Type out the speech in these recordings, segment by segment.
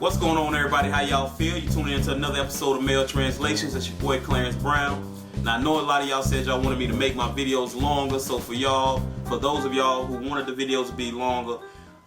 What's going on, everybody? How y'all feel? You tuning into another episode of Male Translations. It's your boy Clarence Brown. Now, I know a lot of y'all said y'all wanted me to make my videos longer, so for those of y'all who wanted the videos to be longer,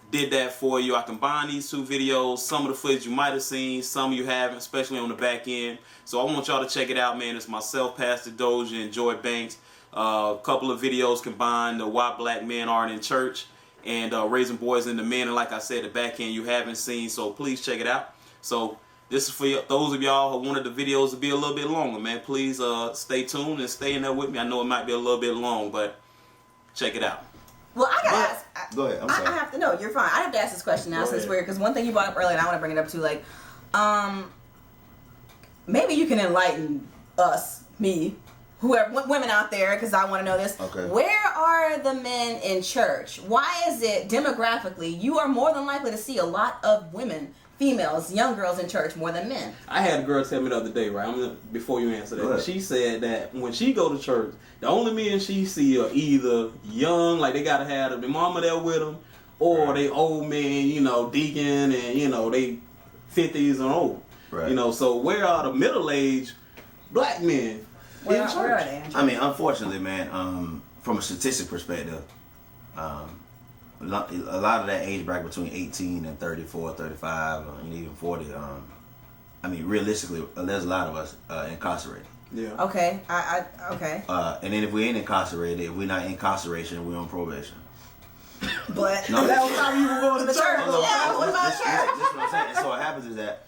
did that for you. I combined these two videos. Some of the footage you might have seen, some you haven't, especially on the back end. So I want y'all to check it out, man. It's myself, Pastor Dozier, and Joy Banks. A couple of videos combined, Why Black Men Aren't in Church, and Raising Boys into Men. And like I said, the back end you haven't seen, so please check it out. So this is for those of y'all who wanted the videos to be a little bit longer, man. Please stay tuned and stay in there with me. I know it might be a little bit long, but check it out. Well, I gotta ask. Go ahead. I'm sorry. I have to know. You're fine. I have to ask this question now since we're, because one thing you brought up earlier, and I want to bring it up too. Like, maybe you can enlighten us, me, whoever, women out there, because I want to know this. Okay. Where are the men in church? Why is it demographically you are more than likely to see a lot of women, females, young girls in church more than men? I had a girl tell me the other day, right? Before you answer that, she said that when she go to church, the only men she see are either young, like they gotta have their mama there with them, or they old men, you know, deacon, and you know they 50s and old. Right. You know, so where are the middle-aged black men in church? Where are they? I mean, unfortunately, man, from a statistic perspective, a lot of that age bracket between 18 and 34, 35, even 40, I mean, realistically, there's a lot of us incarcerated. Yeah. Okay. Okay. And then if we ain't incarcerated, if we're not in incarceration, we're on probation. But No, That was how you were going to The church. church. Yeah, what about this what I'm saying. And so what happens is that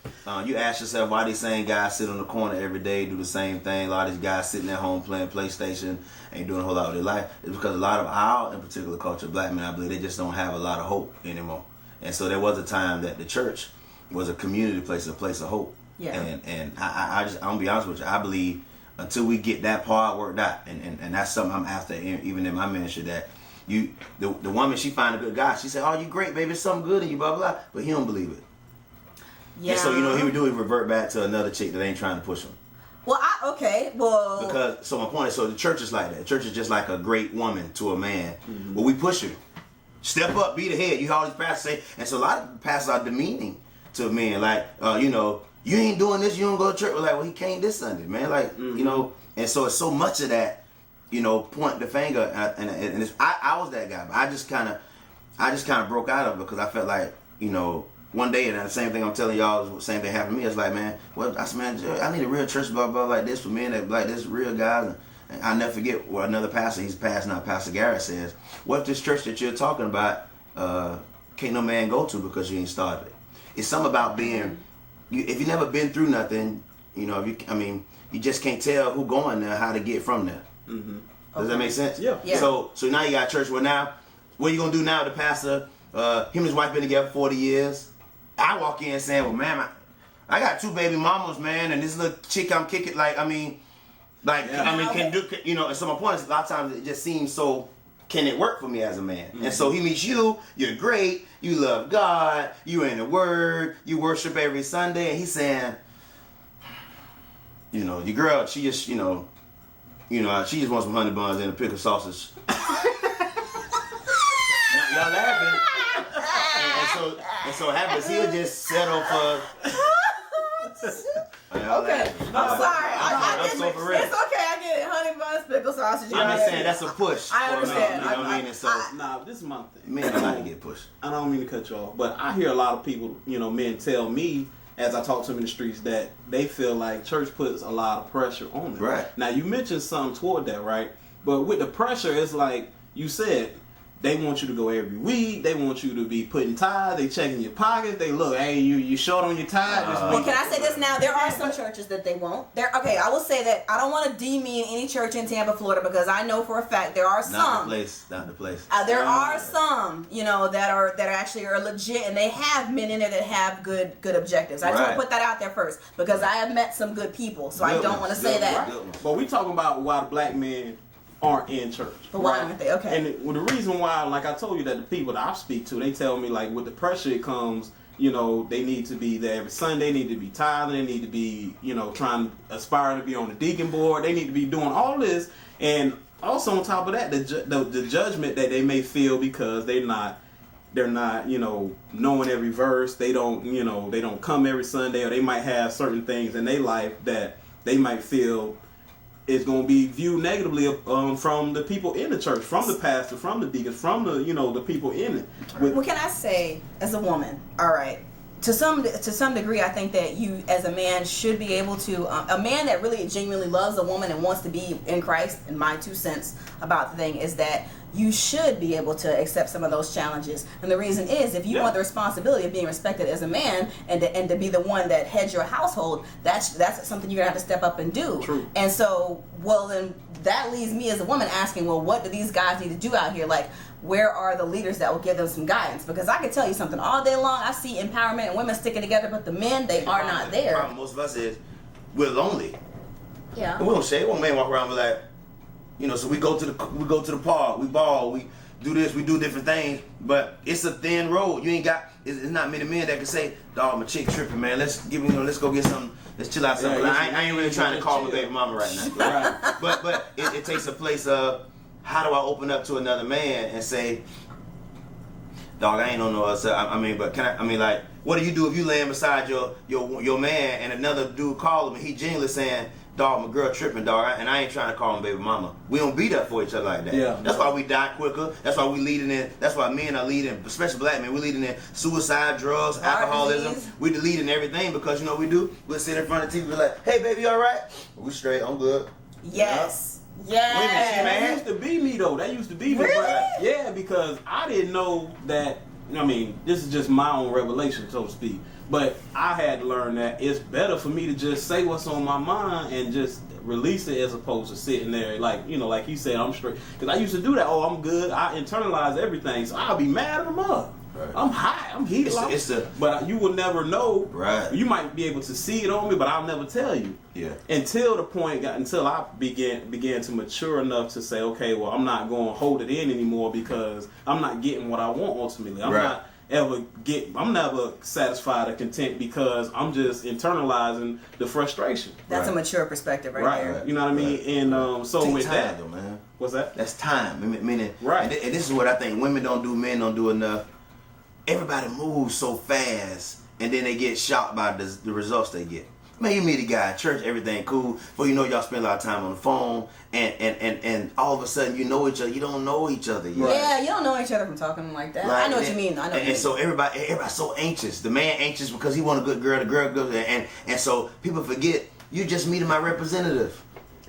you ask yourself why these same guys sit on the corner every day, do the same thing. A lot of these guys sitting at home playing PlayStation, ain't doing a whole lot with their life. It's because a lot of our, in particular culture, black men, I believe, they just don't have a lot of hope anymore. And so there was a time that the church was a community place, a place of hope. Yeah. And I'm gonna be honest with you, I believe until we get that part worked out, and that's something I'm after, even in my ministry, that the woman, she find a good guy, she said, oh, you great, baby, there's something good in you, blah, blah, blah, but he don't believe it. yeah. And so, you know what he would do, he revert back to another chick that ain't trying to push him. Well, well. Because, so my point is, so the church is like that. The church is just like a great woman to a man. But we push her. Step up, be the head. You hear all these pastors say, and so a lot of pastors are demeaning to men. Like, you know, you ain't doing this, you don't go to church. We're like, well, he came this Sunday, man. Like, you know, and so it's so much of that, you know, point the finger. And it's, I was that guy, but I just kind of broke out of it because I felt like, you know, one day, and the same thing I'm telling y'all, the same thing happened to me. It's like, man, well, I said, man, I need a real church, blah, blah, like this for men that like this, real guys. And I'll never forget what another pastor, he's passed now, Pastor Garrett says, what if this church that you're talking about can't no man go to because you ain't started it? It's something about being, if you never been through nothing, you know, you just can't tell who going there, how to get from there. Mm-hmm. Does that make sense? Yeah. So now you got church. Well, now, what are you going to do now? The pastor, him and his wife been together 40 years. I walk in saying, well, man, I got 2 baby mamas, man, and this little chick I'm kicking, can do, you know, and so my point is, a lot of times it just seems so, can it work for me as a man? Mm-hmm. And so he meets you, you're great, you love God, you in the Word, you worship every Sunday, and he's saying, you know, your girl, she just, she just wants some honey buns and a pickle sausage. Y'all laughing. And so what happens, he'll just settle for... Okay, I'm sorry. I so for real. It's okay, I get it. Honey buns, pickle sausage. I'm just saying that's a push. I understand. You know what I mean? And so, Nah, this is my thing. men don't like to get pushed. I don't mean to cut you off, but I hear a lot of people, you know, men tell me as I talk to them in the streets that they feel like church puts a lot of pressure on them. Right. Now, you mentioned something toward that, right? But with the pressure, it's like you said, they want you to go every week. They want you to be putting tithes. They checking your pockets. They look, hey, you short on your tithe this Well, week. can I say this now? There are some churches that they won't. Okay, I will say that I don't want to demean any church in Tampa, Florida, because I know for a fact there are some. Not the place. There are some, you know, that actually are legit, and they have men in there that have good objectives. I just want to put that out there first, because I have met some good people, so I don't want to say that. But we talking about why the black men aren't in church. But why aren't they? Okay. And the reason why, like I told you, that the people that I speak to, they tell me, like, with the pressure it comes, you know, they need to be there every Sunday, they need to be tithing, they need to be, you know, trying to aspire to be on the deacon board, they need to be doing all this, and also on top of that, the judgment that they may feel because they're not they're not, you know, knowing every verse. They don't, you know, they don't come every Sunday, or they might have certain things in their life that they might feel is going to be viewed negatively from the people in the church, from the pastor, from the deacons, from the, you know, the people in it. What can I say as a woman? All right. To some degree, I think that you, as a man, should be able to. A man that really genuinely loves a woman and wants to be in Christ, in my 2 cents about the thing, is that you should be able to accept some of those challenges. And the reason is, if you want the responsibility of being respected as a man and to be the one that heads your household, that's something you're gonna have to step up and do. True. And so, well, then that leaves me as a woman asking, well, what do these guys need to do out here? Like, where are the leaders that will give them some guidance? Because I can tell you something, all day long I see empowerment and women sticking together, but the men, they are not there. The problem most of us is we're lonely. Yeah. And we don't say, one man walk around and be like, you know, so we go to the park, we ball, we do this, we do different things, but it's a thin road. You ain't got, it's not many men that can say, dog, my chick tripping, man, let's go get something, let's chill out something. I ain't really trying to call my baby mama right now. Right. But it takes a place of, how do I open up to another man and say, dog, I ain't on no other. I mean, but like, what do you do if you laying beside your man and another dude call him and he genuinely saying, dog, my girl tripping, dog, and I ain't trying to call him baby mama. We don't beat up for each other like that. Yeah. That's why we die quicker. That's why we leading in. That's why men are leading, especially black men. We leading in suicide, drugs, alcoholism. We leading everything because you know what we do. We'll sit in front of the TV, be like, hey baby, you all right? We straight. I'm good. Yes. Wait a minute, That used to be me though. That used to be me. Really? Yeah, because I didn't know that. I mean, this is just my own revelation, so to speak. But I had to learn that it's better for me to just say what's on my mind and just release it as opposed to sitting there like, you know, like you said, I'm straight. Because I used to do that. Oh, I'm good. I internalize everything, so I'll be mad at them up. Right. I'm high. I'm heated. But you will never know. Right. You might be able to see it on me, but I'll never tell you. Yeah. Until I began to mature enough to say, okay, well, I'm not going to hold it in anymore because I'm not getting what I want ultimately. I'm never satisfied or content because I'm just internalizing the frustration. That's a mature perspective right there. You know what I mean? And so with that, though, man. What's that? That's time. Meaning, right. And this is what I think women don't do, men don't do enough. Everybody moves so fast, and then they get shocked by the results they get. Man, you meet a guy at church, everything cool. But you know y'all spend a lot of time on the phone, and all of a sudden you know each other. You don't know each other yet. Yeah, you don't know each other from talking like that. I know what you mean. And so everybody's so anxious. The man anxious because he want a good girl. The girl good, and so people forget you just meeting my representative.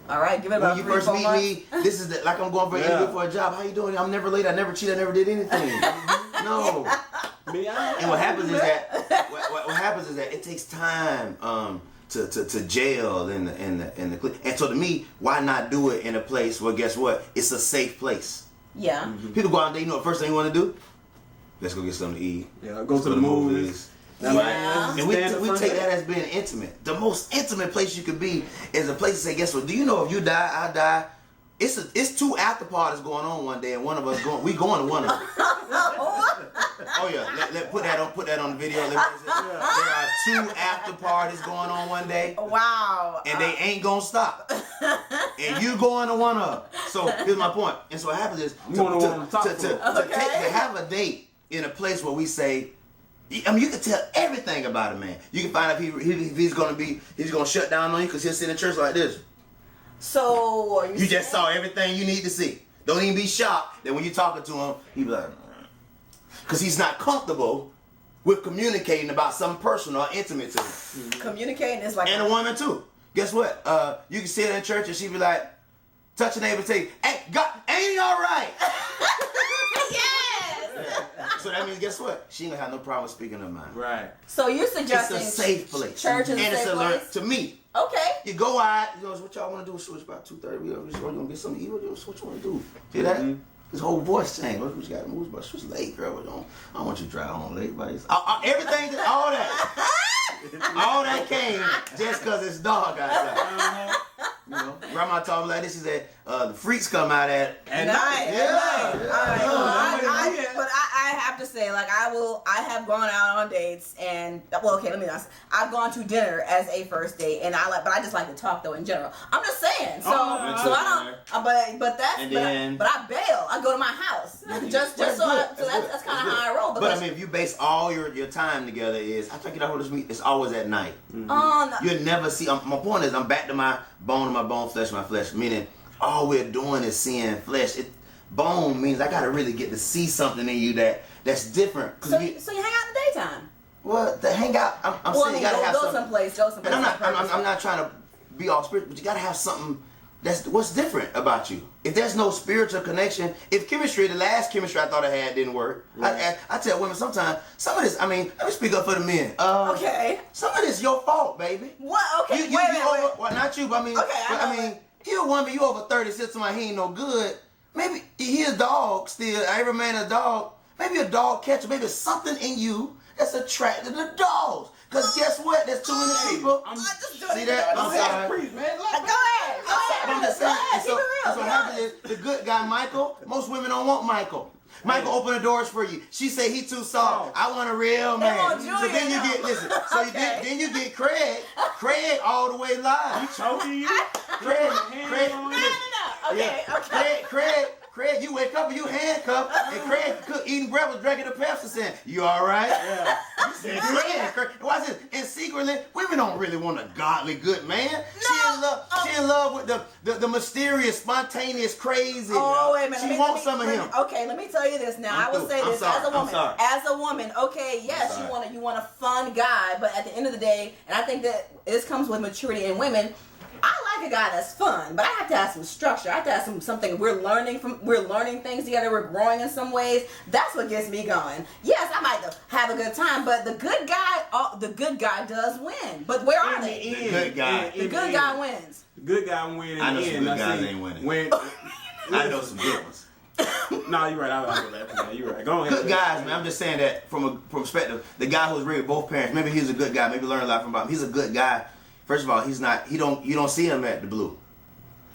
All right, give it about 3 or 4 months. When you first meet me, this is like I'm going for an interview for a job. How you doing? I'm never late. I never cheat. I never did anything. No. And what happens is that it takes time to jail in the and so to me, why not do it in a place where guess what? It's a safe place. Yeah. Mm-hmm. People go out there, you know the first thing you want to do? Let's go get something to eat. Yeah, go to the movies. Yeah. And we take that as being intimate. The most intimate place you could be is a place to say, guess what? Do you know if you die, I die? It's 2 after parties going on one day, and one of us we going to one of them. Oh yeah, put that on the video. There are 2 after parties going on one day. Wow. And they ain't gonna stop. And you going to one of them. So here's my point. And so what happens is to have a date in a place where we say, I mean, you can tell everything about a man. You can find out if he's gonna shut down on you because he'll sit in church like this. So you just saw everything you need to see. Don't even be shocked that when you're talking to him, he be like, because he's not comfortable with communicating about something personal or intimate to him. Communicating is like, and a woman too. Guess what? You can sit in church and she be like, touch your neighbor and say, "Hey, God, ain't he all right?" Yes. So that means, guess what? She ain't gonna have no problem speaking her mind. Right. So you're suggesting it's a safe place. Church is and a safe place? To me. Okay. You go out, you know, what y'all want to do? Switch about 2:30. We gonna get something to eat. What you want to do? See that? Mm-hmm. His whole voice changed. What you got to move? But she was late, girl. I don't want you to drive home late, buddy. Everything, all that came just because it's dark outside. You know, grandma told me like this. She said the freaks come out at night. Yeah. But I have to just say, like, I have gone out on dates and, well, okay, let me ask. I've gone to dinner as a first date, and but I just like to talk though in general. I'm just saying. So, I don't. But I bail. I go to my house just so that's kind of how I roll. But I mean, if you base all your time together, I take it out with this. It's always at night. No. You'll never see. My point is, I'm back to my bone, flesh, my flesh. Meaning, all we're doing is seeing flesh. Bone means I gotta really get to see something in you that's different. So you hang out in the daytime? Well, the hang out, I'm saying you gotta have something. Go someplace. And I'm not trying to be all spiritual, but you gotta have something what's different about you. If there's no spiritual connection, if the last chemistry I thought I had didn't work, right. I tell women sometimes, some of this, I mean, let me speak up for the men. Okay. Some of this your fault, baby. What? Okay, wait a minute. Well, not you, but I mean, okay, I mean, you a woman, you over 30, said somebody he ain't no good. Maybe he a dog still. Every man a dog. Maybe a dog catcher. Maybe something in you that's attracted to dogs. Because guess what? There's too many people. See that? I'm sorry. Go ahead. I'm just saying. Keep it real. So what happens is the good guy, Michael, most women don't want Michael. Michael open the doors for you. She say he too soft. I want a real man. So then you get then you get Craig. Craig all the way live. You choking you? Craig. Okay. Craig, you wake up and you handcuffed, and Craig eating breakfast, drinking a Pepsi, saying, "You all right?" Yeah. You said, Craig. Watch this. And secretly, women don't really want a godly good man. No. She in love with the mysterious, spontaneous, crazy. Oh, wait a minute. She wants some of him. Okay, let me tell you this now. I will say this as a woman. As a woman, okay, yes, you want a fun guy, but at the end of the day, and I think that this comes with maturity in women. I like a guy that's fun, but I have to have some structure. I have to have something we're learning things together. We're growing in some ways. That's what gets me going. Yes, I might have a good time, but the good guy does win. But where are they? The good guy. The good guy wins. The good guy wins. I know some good guys ain't winning. I know some good ones. No, you're right. I know that. You're right. Go ahead. Good guys, man. I'm just saying that from perspective. The guy who's raised with both parents, maybe he's a good guy. Maybe learn a lot from him. He's a good guy. First of all, he's not. You don't see him at the Blue,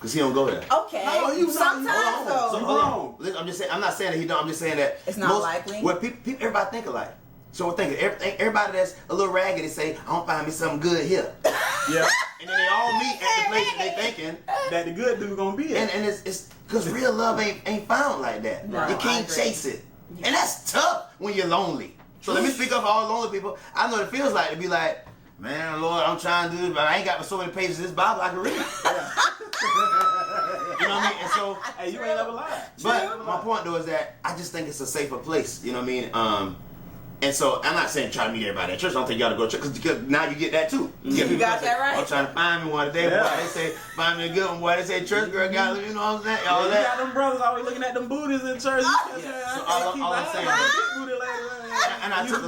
cause he don't go there. Okay. No, sometimes though. Hold on. I'm just saying. I'm not saying that he don't. I'm just saying that it's not likely. Well, people, everybody think alike. So we're thinking everybody that's a little raggedy say, "I don't find me something good here." Yeah. And then they all meet at the place that they thinking that the good dude gonna be at. And it's cause real love ain't found like that. No, you can't chase it, and that's tough when you're lonely. So let me speak up for all lonely people. I know what it feels like to be like, man, Lord, I'm trying to do this, but I ain't got so many pages of this Bible I can read. You know what I mean? And so, hey, you ain't never lied. But my point though is that I just think it's a safer place. You know what I mean? And so I'm not saying try to meet everybody at church. I don't think you ought to go to church because now you get that too. You got that right. I'm trying to find me one today. Yeah. Boy, they say find me a good one. Boy, they say church girl got, you know what I'm saying? All You that. got them brothers always looking at them booties in church. So all I'm saying and I took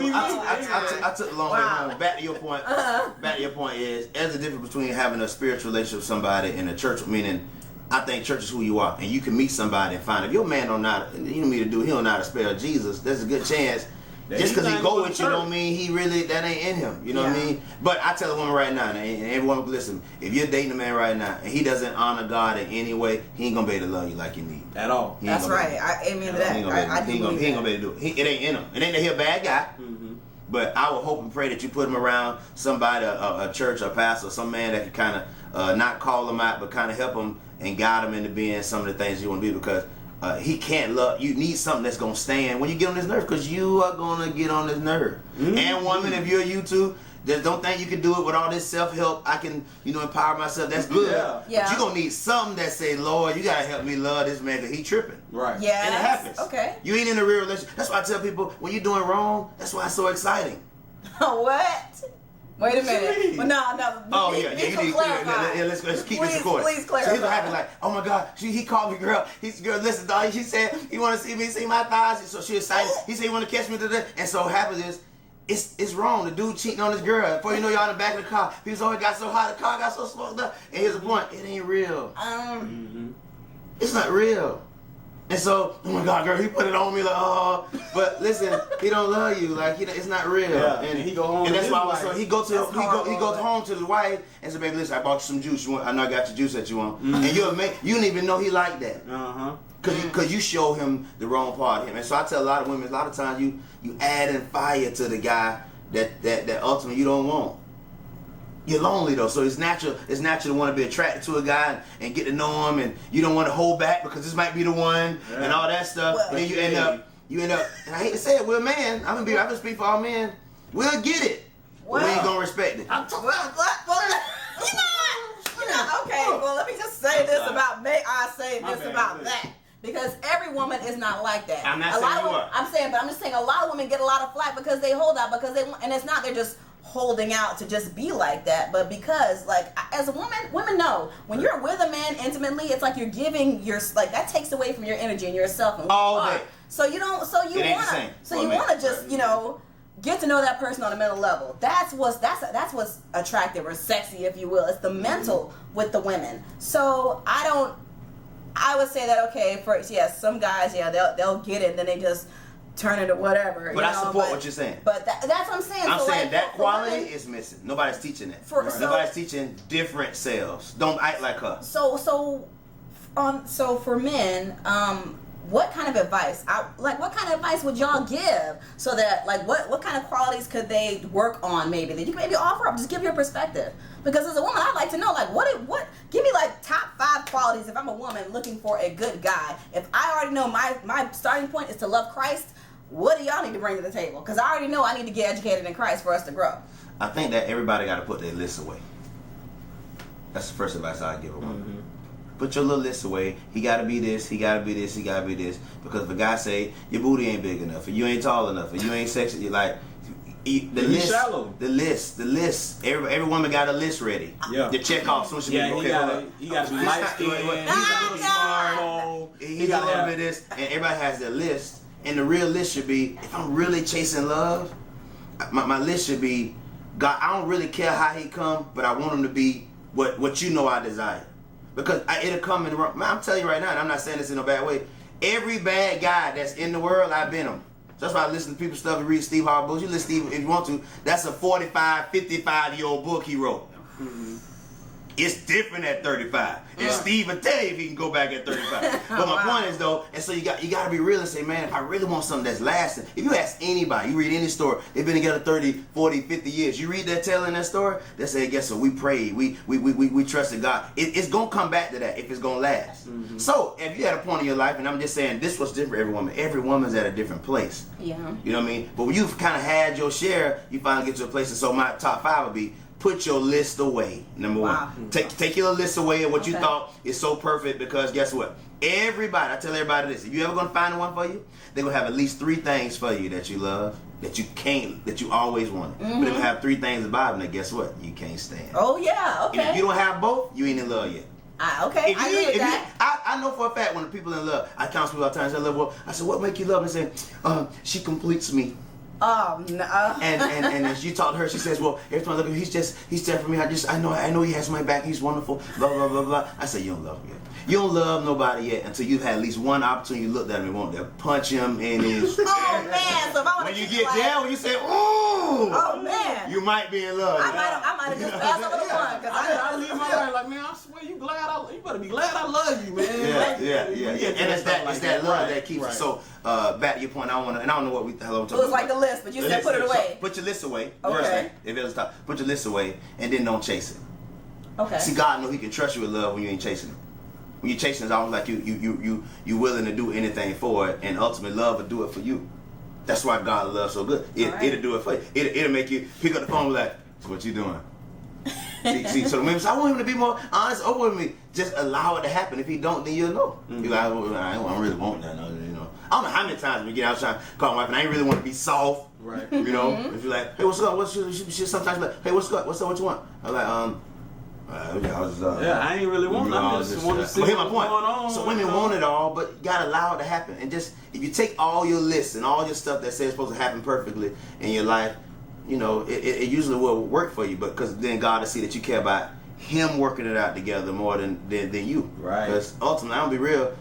the long way home. Back to your point. Back to your point is there's a difference between having a spiritual relationship with somebody and a church. Meaning, I think church is who you are, and you can meet somebody and find if your man don't know how to, you know me to do, he don't know how to spell Jesus. There's a good chance. Just because he go with you don't mean he really, that ain't in him. You know what I mean? But I tell a woman right now, and every woman, listen, if you're dating a man right now and he doesn't honor God in any way, he ain't gonna be able to love you like you need. At all. That's right. I amen to that. He ain't gonna be able to do it. It ain't in him. It ain't that he a bad guy. Mm-hmm. But I would hope and pray that you put him around somebody, a church, a pastor, some man that can kind of not call him out, but kind of help him and guide him into being some of the things you want to be, because he can't love. You need something that's gonna stand when you get on his nerve, because you are gonna get on his nerve. Mm-hmm. And woman, if you're you too, just don't think you can do it with all this self-help. I can, empower myself. That's good. Yeah. But you're gonna need something that say, Lord, you gotta help me love this man because he tripping. Right. Yeah. And it happens. Okay. You ain't in a real relationship. That's why I tell people when you're doing wrong. That's why it's so exciting. What? Wait a minute. Well, no. Oh yeah. You need clarify. Let's keep this recorded. Please clarify. So he's gonna happen like, oh my God, he called me, girl. Girl, listen, dog. She said he want to see me, see my thighs. So she excited. He said he want to catch me today. And so what happens is, it's wrong. The dude cheating on his girl. Before you know, y'all in the back of the car. People say, oh, it got so hot, the car got so smoked up. And here's the point: it ain't real. It's not real. And so, oh my God, girl, he put it on me like, oh. But listen, he don't love you. Like, it's not real. Yeah, and he go home. And that's to why. his So wife. he goes home to the wife and say, baby, listen, I bought you some juice. I know I got your juice that you want. And you didn't even know he liked that. Cause you show him the wrong part of him. And so I tell a lot of women, a lot of times you add in fire to the guy that ultimately you don't want. You're lonely though, so it's natural to want to be attracted to a guy and get to know him, and you don't want to hold back because this might be the one and all that stuff. Well, and then you end up, and I hate to say it, we're a man. I'm gonna speak for all men. We'll get it. But we ain't gonna respect it. Okay, well, let me just say this about me. I say this about that. Because every woman is not like that. I'm not saying you are. I'm just saying a lot of women get a lot of flack because they hold out because they want, and it's not they're just holding out to just be like that, but because like as a woman, women know when you're with a man intimately, it's like you're giving your that takes away from your energy and yourself and all day. So you don't. So you want to just get to know that person on a mental level. That's what's attractive or sexy, if you will. It's the mental with the women. So I would say that some guys they'll get it and then they just turn into whatever. But I support what you're saying. But that's what I'm saying. I'm so saying like, that quality is missing. Nobody's teaching that. Nobody's teaching different selves. Don't act like her. So for men, what kind of advice? What kind of advice would y'all give so that what kind of qualities could they work on maybe that you can maybe offer up? Just give your perspective. Because as a woman, I'd like to know what give me top 5 qualities if I'm a woman looking for a good guy. If I already know my starting point is to love Christ, what do y'all need to bring to the table? Because I already know I need to get educated in Christ for us to grow. I think that everybody got to put their list away. That's the first advice I give a woman. Put your little list away. He got to be this. He got to be this. He got to be this. Because if a guy say your booty ain't big enough, or you ain't tall enough, or you ain't sexy, you're like. The list. Every woman got a list ready. Yeah. The check off. So she he got to be light skinned. He's a little smart. He's a little bit of this, and everybody has their list. And the real list should be, if I'm really chasing love, my list should be, God. I don't really care how he come, but I want him to be what you know I desire. Because it'll come in the wrong. Man, I'm telling you right now, and I'm not saying this in a bad way. Every bad guy that's in the world, I've been him. That's why I listen to people's stuff and read Steve Harvey books. You listen to Steve if you want to. That's a 45, 55-year-old book he wrote. It's different at 35. And Steve will tell you if he can go back at 35. But my point is though, and so you got to be real and say, man, if I really want something that's lasting, if you ask anybody, you read any story, they've been together 30, 40, 50 years. You read that tale in that story, they say, guess what? We prayed. We trusted God. It's gonna come back to that if it's gonna last. So if you had a point in your life, and I'm just saying this was different for every woman. Every woman's at a different place. Yeah. You know what I mean? But when you've kind of had your share, you finally get to a place. And so my top 5 would be, put your list away. Number 1. Take your list away of what you thought is so perfect, because guess what? I tell everybody this. If you ever gonna find one for you, they're gonna have at least 3 things for you that you love, that you always wanted. But they're gonna have 3 things about them that guess what? You can't stand. Oh yeah, okay. And if you don't have both, you ain't in love yet. Okay, I agree with that. I know for a fact when the people in love, I counsel people all the time, I love her. I said, what make you love her? They say, she completes me. Oh no! And as you talk to her, she says, "Well, every time I look at him, he's there for me. I know he has my back. He's wonderful." Blah blah blah blah. I said, "You don't love him yet. You don't love nobody yet until you've had at least one opportunity. You looked at him and wanted to punch him in his." Oh man! So if I want when you get there, when you say, "Ooh," oh man, you might be in love. I might have just passed over the one because I live my life like, man, I swear you better be glad I love you, man. Yeah. And it's that love that keeps it. So back to your point, I don't know what the hell I'm talking about. It was like the list, but you said put it away. So put your list away. Okay. First thing, if it was top, put your list away, and then don't chase it. Okay. See, God knows He can trust you with love when you ain't chasing it. When you're chasing, it's almost like you willing to do anything for it, and ultimately love will do it for you. That's why God loves so good. It'll do it for you. It'll make you pick up the phone and be like, so what you doing? see, so the women say, I want him to be more honest, open with me. Just allow it to happen. If he don't, then you'll know. You're like, I don't really want that. No, you know. I don't know how many times we get out trying to call my wife, and I ain't really want to be soft. Right. You know? If you're like, hey, what's up? She sometimes like, hey, what's up? What you want? I'm like, I ain't really want that. I just want to see what's going on. So women want it all, but you gotta allow it to happen. And just if you take all your lists and all your stuff that says it's supposed to happen perfectly in your life, you know, it usually will work for you. But because then God will see that you care about Him working it out together more than you. Right. Because ultimately, I'm gonna be real.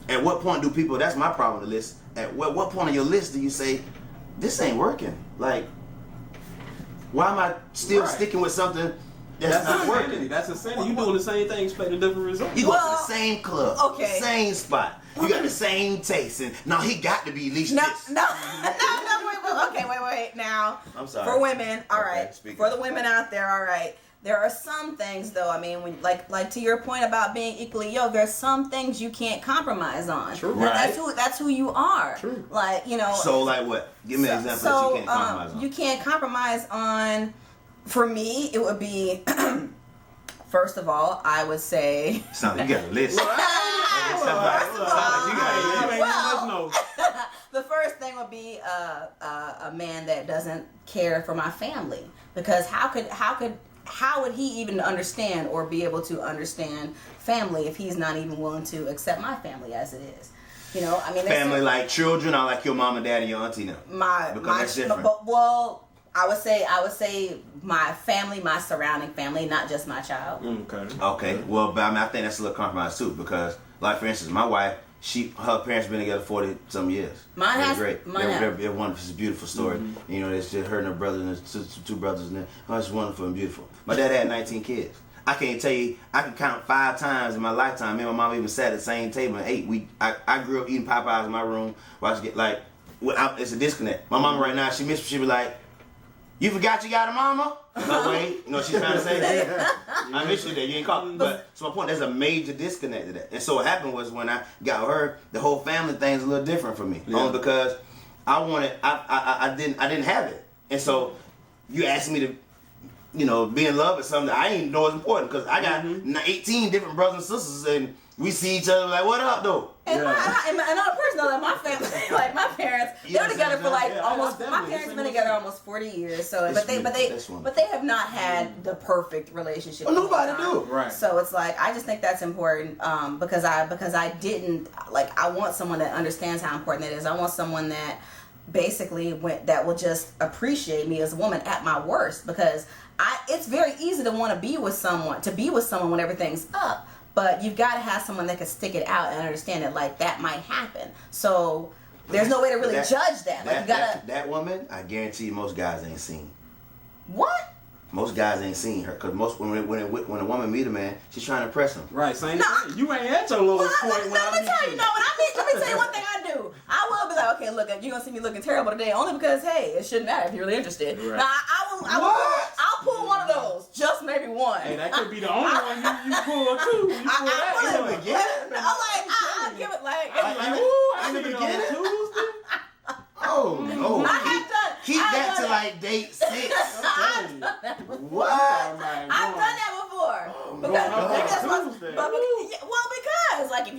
At what point do people? That's my problem with the list. At what point on your list do you say, this ain't working? Like, why am I still sticking with something that's not working? That's insanity. You doing the same thing, expecting a different result. You go to the same club, okay, the same spot. You got the same taste, and no, he got to be at least this. No, wait. Now, I'm sorry. For women, all right. Speak For the women out there, all right. There are some things, though. I mean, when, like to your point about being equally yoked, there's some things you can't compromise on. True. Right. That's who you are. True. Like, you know. So, like what? Give me an example that you can't compromise on. You can't compromise on. For me, it would be. First of all, I would say. Sound like you got a list. The first thing would be a man that doesn't care for my family, because how would he even understand or be able to understand family if he's not even willing to accept my family as it is? You know, I mean, family like children, or like your mom and dad and your auntie now. That's different. Well, I would say my family, my surrounding family, not just my child. Okay. Well, but I mean, I think that's a little compromise too, because, like, for instance, my wife, her parents been together 40-some years. Mine has. Great. They're wonderful. It's a beautiful story. Mm-hmm. You know, it's just her and her brother and two brothers, and it's wonderful and beautiful. My dad had 19 kids. I can't tell you. I can count 5 times in my lifetime. Me and my mom even sat at the same table and ate. I grew up eating Popeyes in my room. It's a disconnect. My mama right now, she be like, "You forgot you got a mama?" No, wait. You know what she's trying to say? I miss you there. You ain't called. But so my point, there's a major disconnect to that. And so what happened was, when I got with her, the whole family thing's a little different for me. Yeah. Only because I didn't have it. And so you asked me to, you know, be in love with something that I didn't know was important, because I got 18 different brothers and sisters, and we see each other like, what up, though? And another person, though, that my family, like my parents, they were together for almost. My parents have been together almost 40 years. So, but they have not had the perfect relationship. Well, nobody do. Right. So it's like, I just think that's important, because I didn't, like, I want someone that understands how important that is. I want someone that basically that will just appreciate me as a woman at my worst, because it's very easy to want to be with someone when everything's up. But you've got to have someone that can stick it out and understand that, like, that might happen. So there's no way to really judge that. Like, you gotta. That woman, I guarantee most guys ain't seen. What? Most guys ain't seen her, because when a woman meet a man, she's trying to impress him. Right, same thing. You ain't at your lowest point when I meet you. Let me tell you one thing I do. I will be like, okay, look, you're gonna see me looking terrible today, only because, hey, it shouldn't matter if you're really interested. Right. Now I'll pull one of those, just maybe one. Hey, that could be the only one you pull too. I'll give it in the beginning. Oh no! Keep that to like date 6. What? I've done that before. Because like if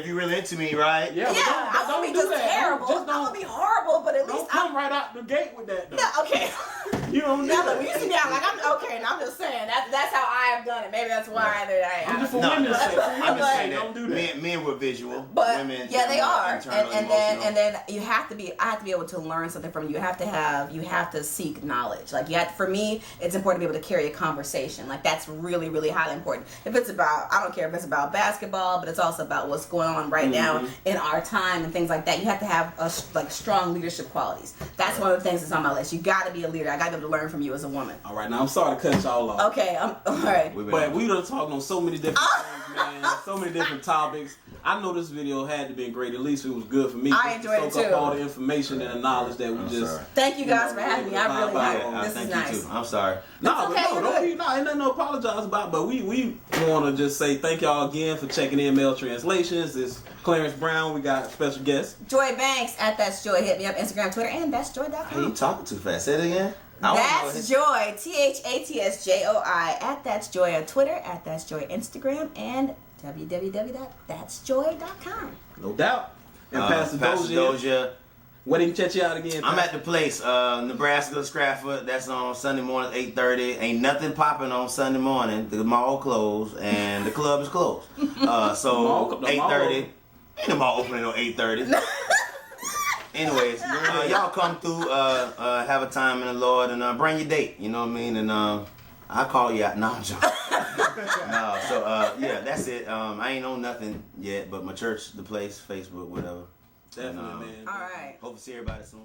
you're really into me, right? I won't be just terrible. I won't be horrible, but at least don't come right out the gate with that though. Yeah, okay. You don't do that. You see me, like, I'm okay, and I'm just saying that's how I have done it. Maybe that's why I'm just for women's sake. I'm just saying don't do that. Men were visual, but women, they are, and then I have to be able to learn something from you. You have to seek knowledge. Like, for me, it's important to be able to carry a conversation. Like, that's really, really highly important. If it's about, I don't care if it's about basketball, but it's also about what's going on right now in our time and things like that. You have to have strong leadership qualities. That's one of the things that's on my list. You got to be a leader. I got to be able to learn from you as a woman. All right, now I'm sorry to cut y'all off. Okay, all right. But we done talked on so many different things, man. So many different topics. I know this video had to be great. At least it was good for me. I enjoyed it too. Soak up all the information and the knowledge that we just. Thank you guys for having me. I really like it. This is nice. I'm sorry. Okay, ain't nothing to apologize about. But we want to just say thank y'all again for checking in Male Translations. It's Clarence Brown. We got a special guest, Joy Banks at That's Joy. Hit me up Instagram, Twitter, and that's joy.com. Hey, you talking too fast. Say it again. That's Joy, THATSJOI at That's Joy on Twitter, at That's Joy Instagram, and www.thatsjoy.com. No doubt. And Pastor Dozier. Where did he check you out again? I'm at the place, Nebraska, Stratford. That's on Sunday morning, 8:30. Ain't nothing popping on Sunday morning. The mall closed and the club is closed. So 8:30. Ain't the mall opening on 8:30. Anyways, y'all come through, have a time in the Lord, and bring your date. You know what I mean? And I call you out. No, I'm joking. No, so yeah, that's it. I ain't on nothing yet, but my church, the place, Facebook, whatever. Definitely, And, man. All right. Hope to see everybody soon.